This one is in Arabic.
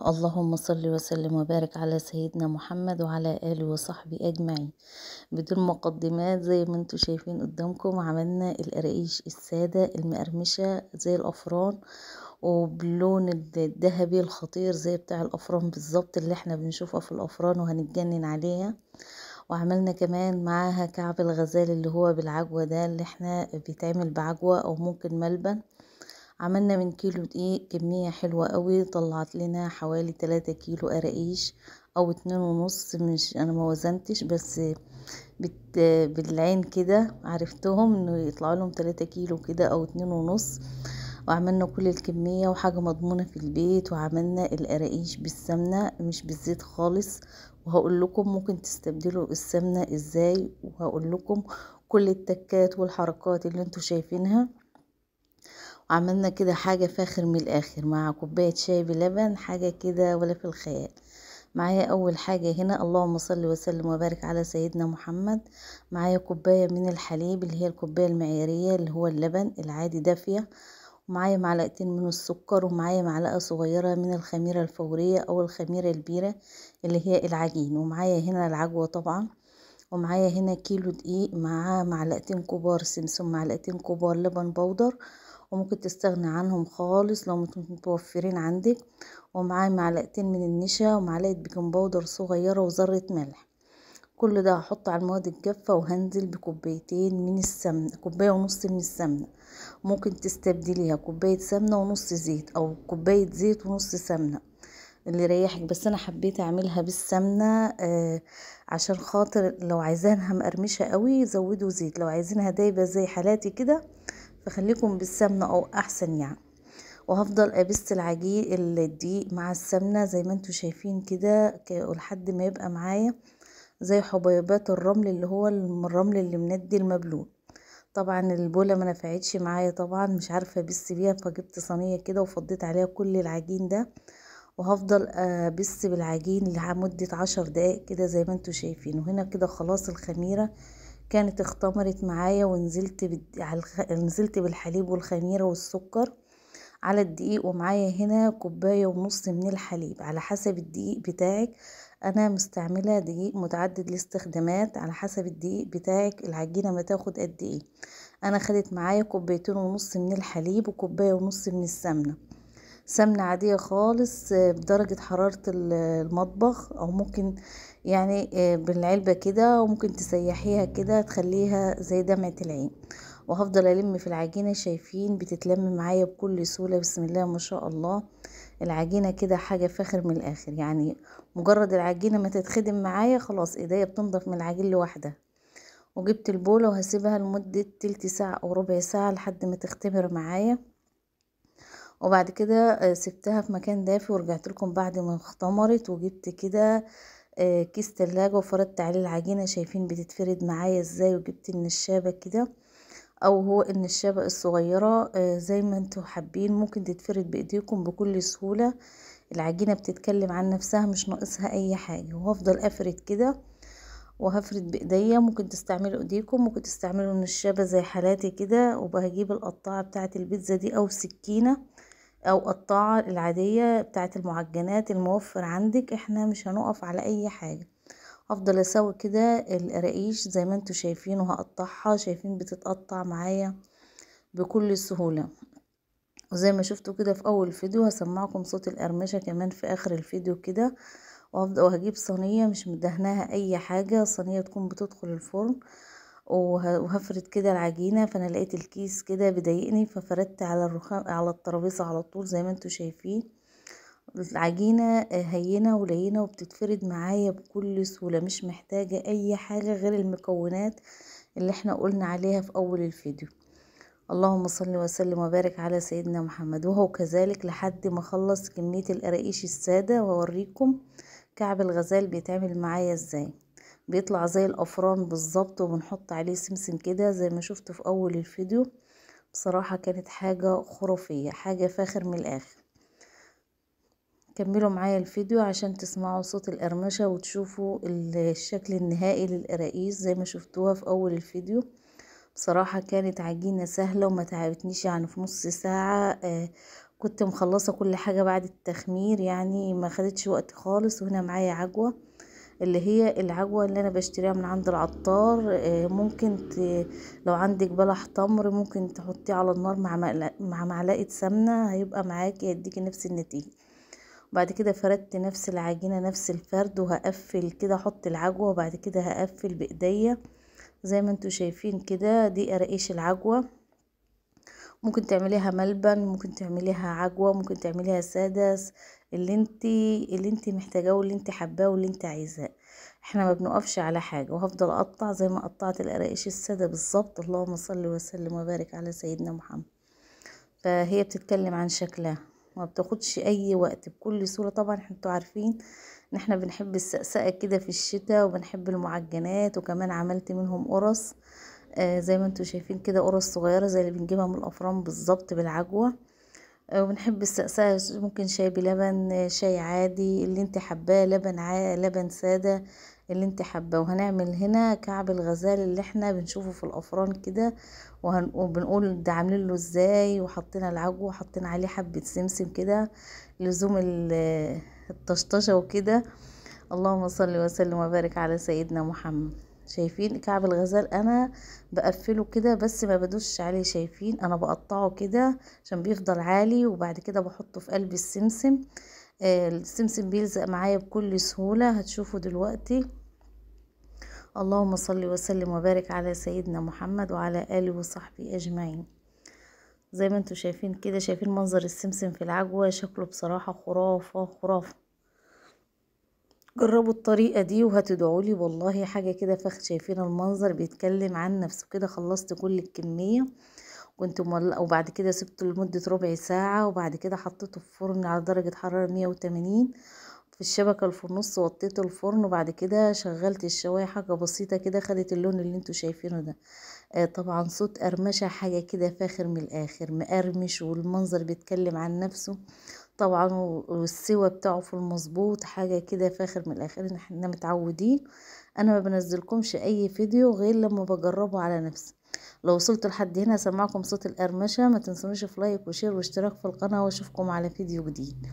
اللهم صل وسلم وبارك على سيدنا محمد وعلى آله وصحبه أجمعين. بدون مقدمات، زي ما انتوا شايفين قدامكم عملنا القراقيش السادة المقرمشة زي الأفران، وباللون الذهبي الخطير زي بتاع الأفران بالظبط اللي احنا بنشوفها في الأفران وهنتجنن عليها. وعملنا كمان معاها كعب الغزال اللي هو بالعجوة ده، اللي احنا بيتعمل بعجوة أو ممكن ملبن. عملنا من كيلو دقيق كمية حلوة قوي، طلعت لنا حوالي 3 كيلو قراقيش او 2.5، مش انا ما وزنتش، بس بالعين كده عرفتهم انه يطلعوا لهم 3 كيلو كده او 2.5. وعملنا كل الكمية وحاجة مضمونة في البيت. وعملنا القراقيش بالسمنة مش بالزيت خالص، وهقول لكم ممكن تستبدلوا السمنة ازاي، وهقول لكم كل التكات والحركات اللي انتوا شايفينها. عملنا كده حاجة فاخر من الآخر مع كوباية شاي بلبن، حاجة كده ولا في الخيال. معايا أول حاجة هنا، اللهم صل وسلم وبارك على سيدنا محمد، معايا كوباية من الحليب اللي هي الكوباية المعيارية اللي هو اللبن العادي دافية، ومعايا معلقتين من السكر، ومعايا معلقة صغيرة من الخميرة الفورية أو الخميرة البيرة اللي هي العجين، ومعايا هنا العجوة طبعا، ومعايا هنا كيلو دقيق مع معلقتين كبار سمسم، معلقتين كبار لبن بودر، وممكن تستغني عنهم خالص لو متوفرين عندك. ومعايا معلقتين من النشا ومعلقة بيكنج باودر صغيرة وذرة ملح. كل ده هحط على المواد الجافة، وهنزل بكوبايتين من السمنة، كوباية ونص من السمنة. ممكن تستبدليها كوباية سمنة ونص زيت، او كوباية زيت ونص سمنة، اللي يريحك. بس انا حبيت اعملها بالسمنة عشان خاطر لو عايزينها مقرمشة قوي زودوا زيت، لو عايزينها دايبة زي حالاتي كده فخليكم بالسمنة او احسن يعني. وهفضل ابس العجين الدقيق مع السمنة زي ما انتوا شايفين كده لحد ما يبقى معايا زي حبيبات الرمل، اللي هو الرمل اللي مندي المبلول. طبعا البولة ما نفعتش معايا، طبعا مش عارفة ابس بيها، فجبت صينية كده وفضيت عليها كل العجين ده، وهفضل ابس بالعجين لمدة 10 دقايق كده زي ما انتوا شايفين. وهنا كده خلاص الخميرة كانت اختمرت معايا، نزلت بالحليب والخميرة والسكر على الدقيق. ومعايا هنا كوباية ونص من الحليب على حسب الدقيق بتاعك، انا مستعملة دقيق متعدد الاستخدامات على حسب الدقيق بتاعك العجينة ما تاخد قد ايه. انا خدت معايا كوبايتين ونص من الحليب وكوباية ونص من السمنة، سمنة عادية خالص بدرجة حرارة المطبخ، او ممكن يعني بالعلبة كده، وممكن تسيحيها كده تخليها زي دمعة العين. وهفضل الم في العجينة، شايفين بتتلم معايا بكل سهولة، بسم الله ما شاء الله. العجينة كده حاجة فاخر من الاخر يعني، مجرد العجينة ما تتخدم معايا خلاص ايديا بتنضف من العجين لوحدها. وجبت البولة وهسيبها لمدة تلت ساعة او ربع ساعة لحد ما تختمر معايا. وبعد كده سبتها في مكان دافي، ورجعت لكم بعد ما اختمرت، وجبت كده كيس تلاجة وفردت عليه العجينة، شايفين بتتفرد معايا ازاي. وجبت النشابة كده، او هو النشابة الصغيرة زي ما انتوا حابين، ممكن تتفرد بايديكم بكل سهولة. العجينة بتتكلم عن نفسها، مش ناقصها اي حاجة. وهفضل افرد كده وهفرد بايديا، ممكن تستعملوا ايديكم، ممكن تستعملوا النشابة زي حالاتي كده. وبهجيب القطاعة بتاعة البيتزا دي او سكينة او قطاعة العادية بتاعة المعجنات الموفر عندك، احنا مش هنقف على اي حاجة. افضل اسوي كده القراقيش زي ما انتوا شايفين، وهقطعها، شايفين بتتقطع معايا بكل سهولة. وزي ما شفتوا كده في اول فيديو، هسمعكم صوت القرمشة كمان في اخر الفيديو كده. وهجيب صينية مش مدهناها اي حاجة، صينية تكون بتدخل الفرن، وهفرد كده العجينة. فانا لقيت الكيس كده بيضايقني، ففردت على الرخام على الترابيزة على طول زي ما انتوا شايفين. العجينة هينة ولينة وبتتفرد معايا بكل سهولة، مش محتاجة اي حاجة غير المكونات اللي احنا قلنا عليها في اول الفيديو. اللهم صل وسلم وبارك على سيدنا محمد. وهو كذلك لحد ما اخلص كمية القراقيش السادة، واوريكم كعب الغزال بيتعمل معايا ازاي. بيطلع زي الافران بالظبط، وبنحط عليه سمسم كده زي ما شفت في اول الفيديو. بصراحة كانت حاجة خرافية، حاجة فاخر من الاخر. كملوا معايا الفيديو عشان تسمعوا صوت القرمشة وتشوفوا الشكل النهائي للقراقيش زي ما شفتوها في اول الفيديو. بصراحة كانت عجينة سهلة وما تعبتنيش يعني، في نص ساعة كنت مخلصة كل حاجة بعد التخمير، يعني ما خدتش وقت خالص. وهنا معايا عجوة، اللي هي العجوة اللي انا بشتريها من عند العطار. ممكن لو عندك بلح تمر ممكن تحطيه على النار مع معلقة سمنة، هيبقى معاكي يديكي نفس النتيجة. وبعد كده فردت نفس العجينة نفس الفرد، وهقفل كده احط العجوة، وبعد كده هقفل بايديا زي ما انتوا شايفين كده. دي قراقيش العجوة، ممكن تعمليها ملبن، ممكن تعمليها عجوة، ممكن تعمليها سادة، اللي انتي محتاجاه واللي انتي حباه واللي انتي عايزاه. احنا ما بنقفش على حاجة، وهفضل اقطع زي ما قطعت القراقيش السادة بالظبط. اللهم صل وسلم وبارك على سيدنا محمد. فهي بتتكلم عن شكلها، ما بتاخدش اي وقت، بكل سهولة. طبعا انتوا عارفين ان احنا بنحب السقسقة كده في الشتاء، وبنحب المعجنات، وكمان عملت منهم قرص. زي ما انتوا شايفين كده، قرص صغيرة زي اللي بنجيبها من الافران بالظبط بالعجوة. وبنحب السقسقة ممكن شاي بلبن، شاي عادي اللي انت حباه، لبن سادة اللي انت حباه. وهنعمل هنا كعب الغزال اللي احنا بنشوفه في الافران كده، وبنقول ده عاملين له ازاي. وحطينا العجوة وحطينا عليه حبة سمسم كده، لزوم الطشطشة وكده. اللهم صل وسلم وبارك على سيدنا محمد. شايفين كعب الغزال انا بقفله كده بس ما بدوش عليه، شايفين انا بقطعه كده عشان بيفضل عالي، وبعد كده بحطه في قلب السمسم. السمسم بيلزق معايا بكل سهولة، هتشوفوا دلوقتي. اللهم صل وسلم وبارك على سيدنا محمد وعلى آله وصحبه أجمعين. زي ما انتوا شايفين كده، شايفين منظر السمسم في العجوة، شكله بصراحة خرافة خرافة. جربوا الطريقة دي وهتدعولي والله، حاجة كده فخ. شايفين المنظر بيتكلم عن نفسه كده. خلصت كل الكمية، كنت مولقة، وبعد كده سبته لمدة ربع ساعة، وبعد كده حطيته في فرن على درجة حرارة 180 في الشبكة اللي في النص. وطيت الفرن، وبعد كده شغلت الشواية حاجة بسيطة كده، خدت اللون اللي انتوا شايفينه ده. طبعا صوت قرمشة حاجة كده فاخر من الآخر، مقرمش، والمنظر بيتكلم عن نفسه طبعا. والسوا بتاعه في المظبوط، حاجة كده فاخر من الآخر. ان احنا متعودين انا ما بنزلكمش اي فيديو غير لما بجربه على نفسي. لو وصلت لحد هنا سمعكم صوت القرمشة، ما تنسونيش في لايك وشير واشتراك في القناة، واشوفكم على فيديو جديد.